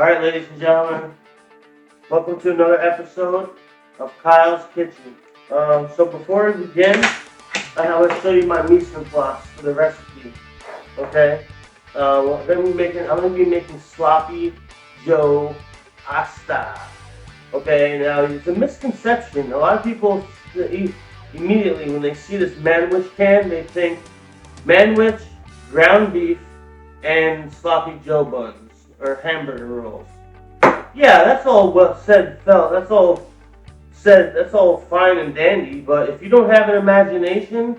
Alright, ladies and gentlemen, welcome to another episode of Kyle's Kitchen. So before we begin, I want to show you my mise en place for the recipe. Okay? I'm gonna be making sloppy Joe pasta. Okay, now it's a misconception. A lot of people immediately when they see this manwich can, they think manwich, ground beef, and sloppy Joe buns or hamburger rolls. Yeah, that's all that's all fine and dandy. But if you don't have an imagination,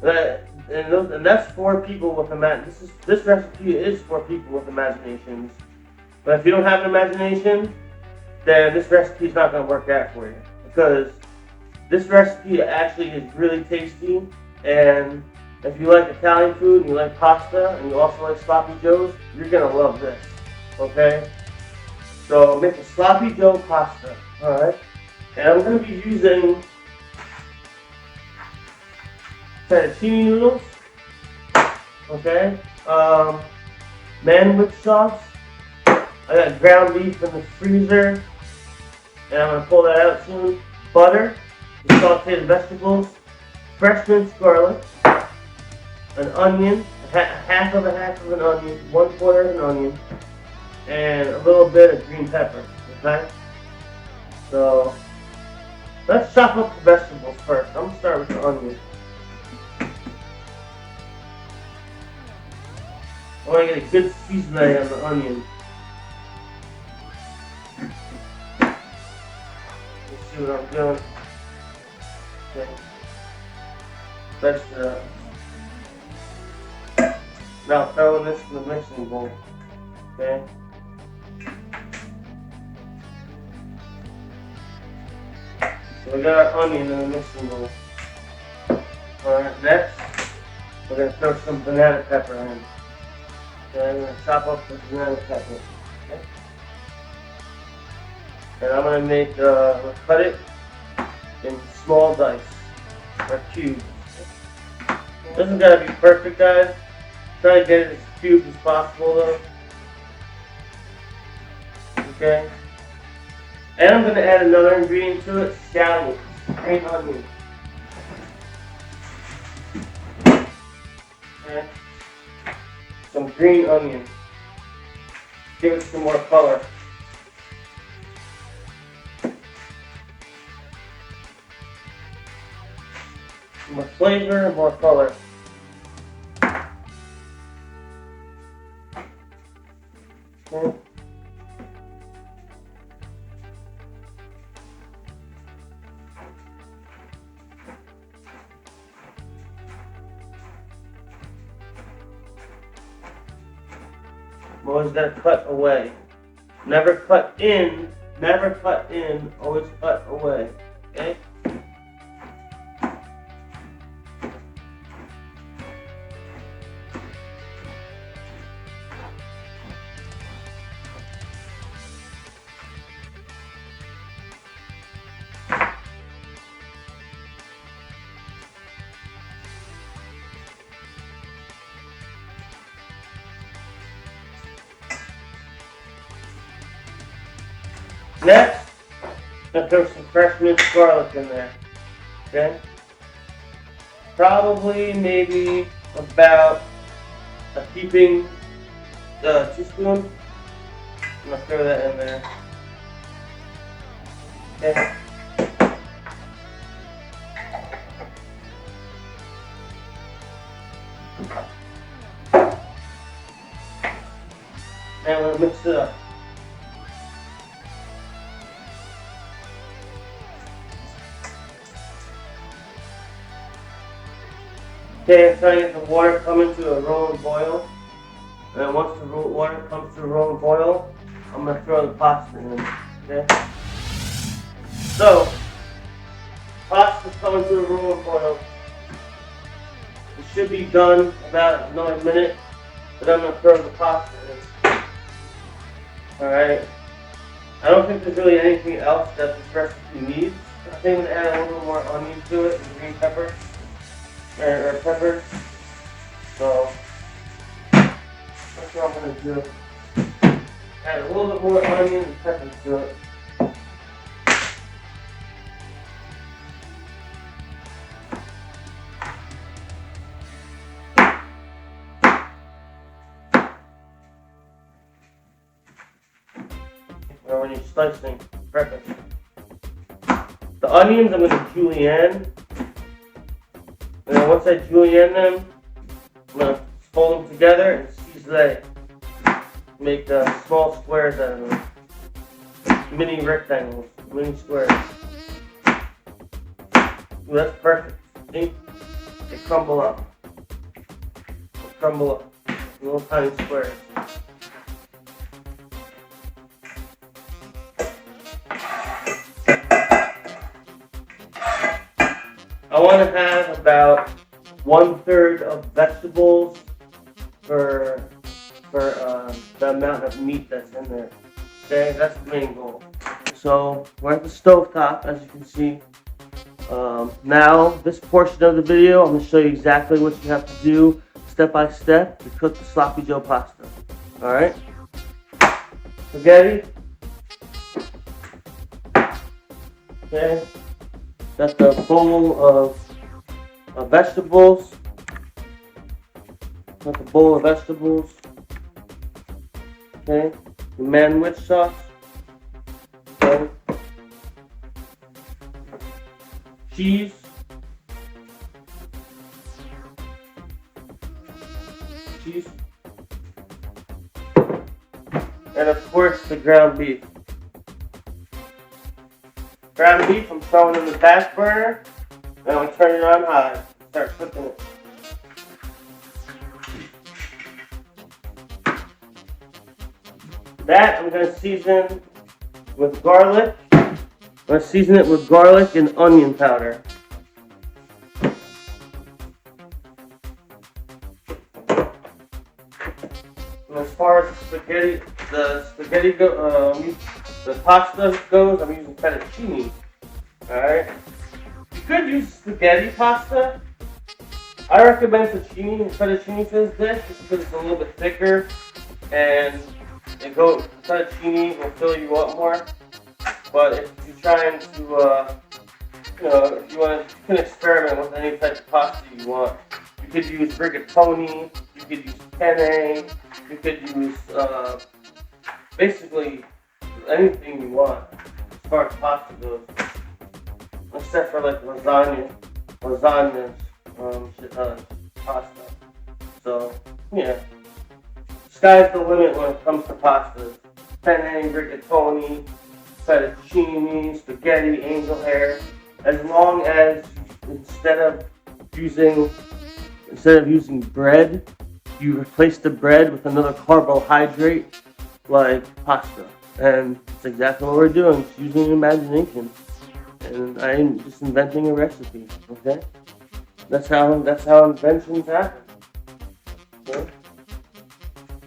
and that's for people with this recipe is for people with imaginations. But if you don't have an imagination, then this recipe is not going to work out for you, because this recipe actually is really tasty. And if you like Italian food and you like pasta and you also like sloppy joes, you're going to love this. Okay? So make a sloppy Joe pasta. Alright? And I'm going to be using fettuccine noodles. Okay? Manwich sauce. I got ground beef in the freezer, and I'm going to pull that out soon. Butter, sauteed vegetables, fresh minced garlic, an onion, half of an onion, 1/4 of an onion, and a little bit of green pepper. Okay? So let's chop up the vegetables first. I'm going to start with the onion. I want to get a good seasoning on the onion. Let's see what I'm doing. Okay. Let's now throwing this in the mixing bowl. Okay. So we got our onion in the mixing bowl. Alright, next we're going to throw some banana pepper in. Okay, I'm going to chop up the banana pepper. Okay. And I'm going to cut it in small dice, or cubes. It doesn't got to be perfect, guys. Try to get it as cubed as possible, though. Okay. And I'm going to add another ingredient to it, scallions, green onion. Okay. Some green onion. Give it some more color. More flavor and more color. Okay. I'm always got to cut away. Never cut in, always cut away. Okay? Next, I'm going to throw some fresh minced garlic in there. Okay? Probably maybe about a heaping teaspoon. I'm going to throw that in there. Okay? Now I'm going to mix it up. Okay, I'm trying to get the water coming to a rolling boil. And then once the water comes to a rolling boil, I'm going to throw the pasta in. Okay? So, pasta's coming to a rolling boil. It should be done about another minute, but I'm going to throw the pasta in. Alright? I don't think there's really anything else that this recipe needs. I think I'm going to add a little more onion to it and green pepper. Or pepper. So that's what I'm gonna do. Add a little bit more onion and pepper to it. Or when you're slicing, prep it. The onions I'm going to julienne. And then once I julienne them, I'm going to fold them together and ciselé. Make small squares out of them. Mini rectangles, mini squares. Ooh, that's perfect. See? They crumble up. They crumble up. Little tiny squares. I want to have about 1/3 of vegetables for the amount of meat that's in there. Okay, that's the main goal. So we're at the stove top, as you can see. Now, this portion of the video, I'm going to show you exactly what you have to do step by step to cook the Sloppy Joe pasta. Alright? Spaghetti. Okay. Got the bowl of vegetables. Got the bowl of vegetables. Okay. The manwich sauce. Okay. Cheese. Cheese. And of course the ground beef. Ground beef I'm throwing in the back burner, and I'm turning it on high. Start cooking it. That I'm going to season with garlic. I'm going to season it with garlic and onion powder. And as far as the pasta goes, I'm using fettuccine. Alright? You could use spaghetti pasta. I recommend fettuccine for this dish just because it's a little bit thicker and fettuccine will fill you up more. But if you're trying to, you can experiment with any type of pasta you want. You could use rigatoni, you could use penne, you could use basically anything you want as far as pasta goes, except for like lasagnas, pasta. So yeah, sky's the limit when it comes to pastas. Penne, rigatoni, fettuccine, spaghetti, angel hair. As long as instead of using bread, you replace the bread with another carbohydrate like pasta. And it's exactly what we're doing. It's using imagination. And I'm just inventing a recipe. Okay? That's how inventions happen. Okay?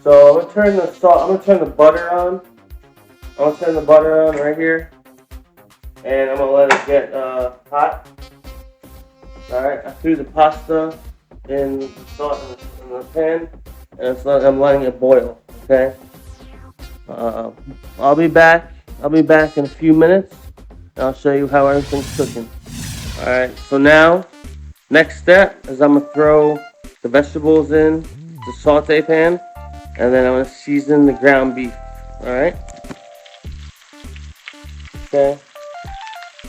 So I'm gonna turn the butter on. I'm gonna turn the butter on right here. And I'm gonna let it get hot. Alright, I threw the pasta in the pan, and I'm letting it boil. Okay. I'll be back in a few minutes, and I'll show you how everything's cooking. Alright, so now, next step is I'm gonna throw the vegetables in the saute pan, and then I'm gonna season the ground beef. Alright. Okay.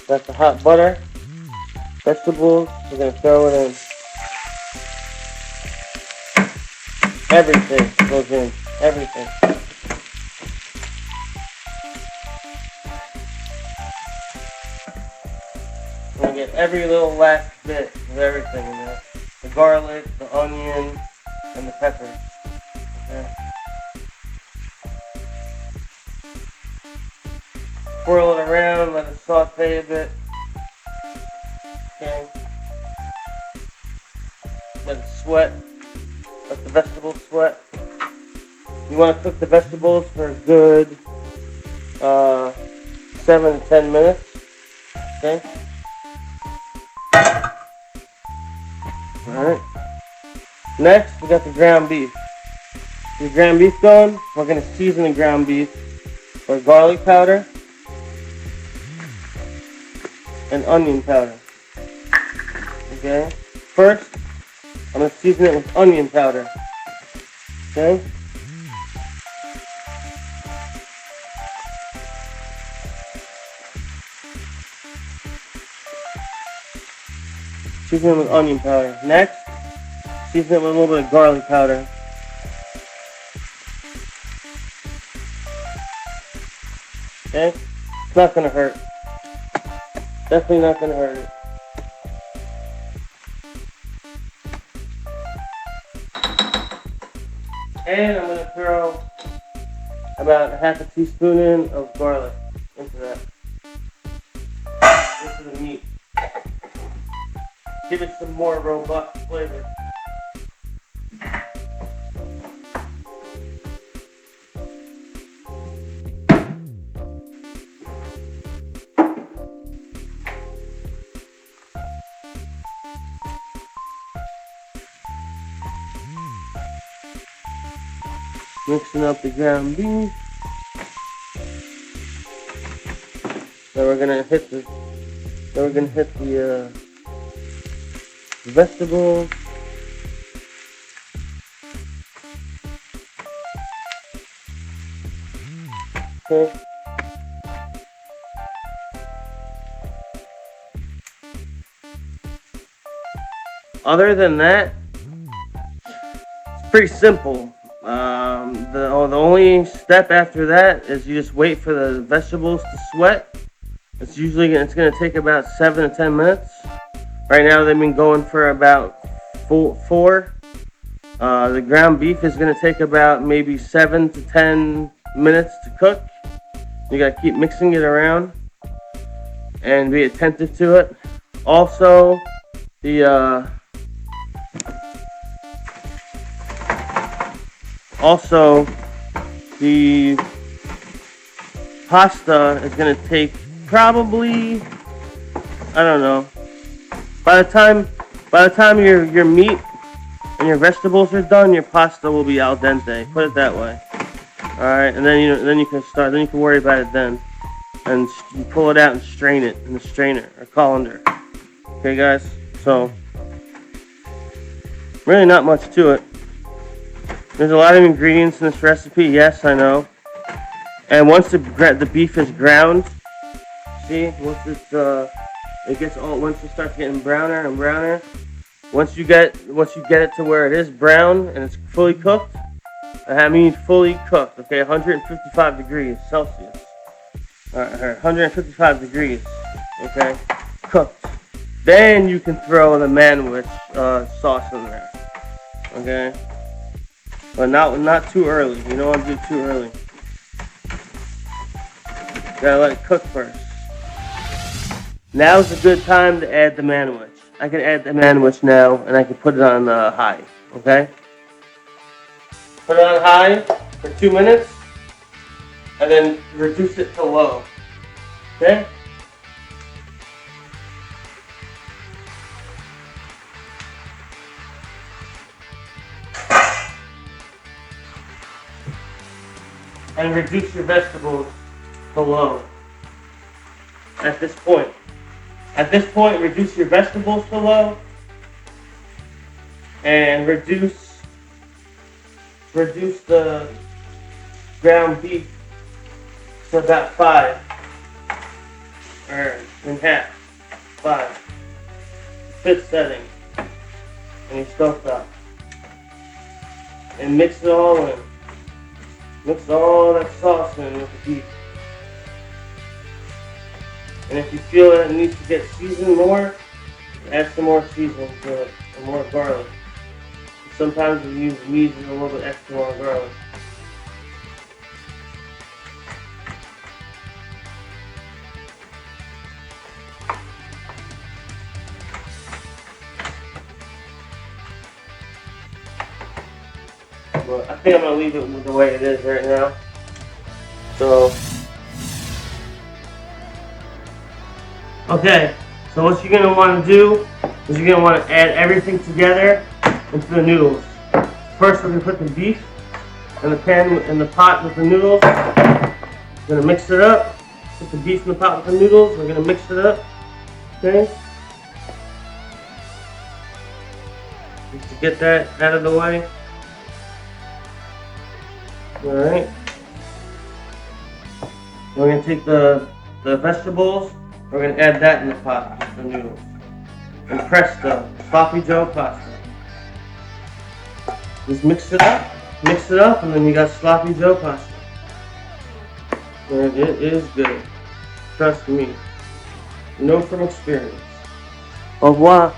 Got the hot butter, vegetables, we're gonna throw it in. Everything goes in, everything. I'm gonna get every little last bit of everything in there. The garlic, the onion, and the pepper. Okay. Swirl it around, let it saute a bit. Okay. Let it sweat. Let the vegetables sweat. You want to cook the vegetables for a good 7 to 10 minutes. Okay. Alright. Next, we got the ground beef. Your ground beef going. We're gonna season the ground beef with garlic powder and onion powder. Okay. First, I'm gonna season it with onion powder. Okay. Season it with onion powder. Next, season it with a little bit of garlic powder. Okay? It's not gonna hurt. Definitely not gonna hurt it. And I'm gonna throw about half a teaspoon in of garlic into that. Into the meat. Give it some more robust flavor. Mixing up the ground beef. Then we're gonna hit the vegetables. Okay. Other than that, it's pretty simple. The only step after that is you just wait for the vegetables to sweat. It's gonna take about 7 to 10 minutes. Right now they've been going for about four. The ground beef is gonna take about maybe 7 to 10 minutes to cook. You gotta keep mixing it around and be attentive to it. Also, the pasta is gonna take probably, I don't know. By the time your meat and your vegetables are done, your pasta will be al dente. Put it that way. All right, and then you can start. Then you can worry about it then, and you pull it out and strain it in the strainer or colander. Okay, guys. So really not much to it. There's a lot of ingredients in this recipe. Yes, I know. And once the beef is ground, see, once it starts getting browner and browner, once you get it to where it is brown and it's fully cooked, I mean fully cooked, okay, 155 degrees Celsius. All right, 155 degrees, okay, cooked. Then you can throw the manwich sauce in there, okay, but not too early. You don't want to do it too early. Gotta let it cook first. Now's a good time to add the manwich. I can add the manwich now, and I can put it on high. Okay. Put it on high for 2 minutes, and then reduce it to low. Okay. And reduce your vegetables to low. At this point, reduce your vegetables to low, and reduce the ground beef to about 5, or in half, 5. 5th setting, and you stovetop, and mix it all in. Mix all that sauce in with the beef. And if you feel that it needs to get seasoned more, add some more seasoning to it, and more garlic. Sometimes we use meat with a little bit extra more garlic. But I think I'm going to leave it with the way it is right now. So, okay, so what you're going to want to do is you're going to want to add everything together into the noodles. First we're going to put the beef in the pan, in the pot with the noodles. We're gonna mix it up. Put the beef in the pot with the noodles. We're gonna mix it up. Okay. Just to get that out of the way. All right. We're gonna take the vegetables. We're gonna add that in the pot with the noodles. And presto, sloppy Joe pasta. Just mix it up, and then you got sloppy Joe pasta. And it is good. Trust me. Know from experience. Au revoir.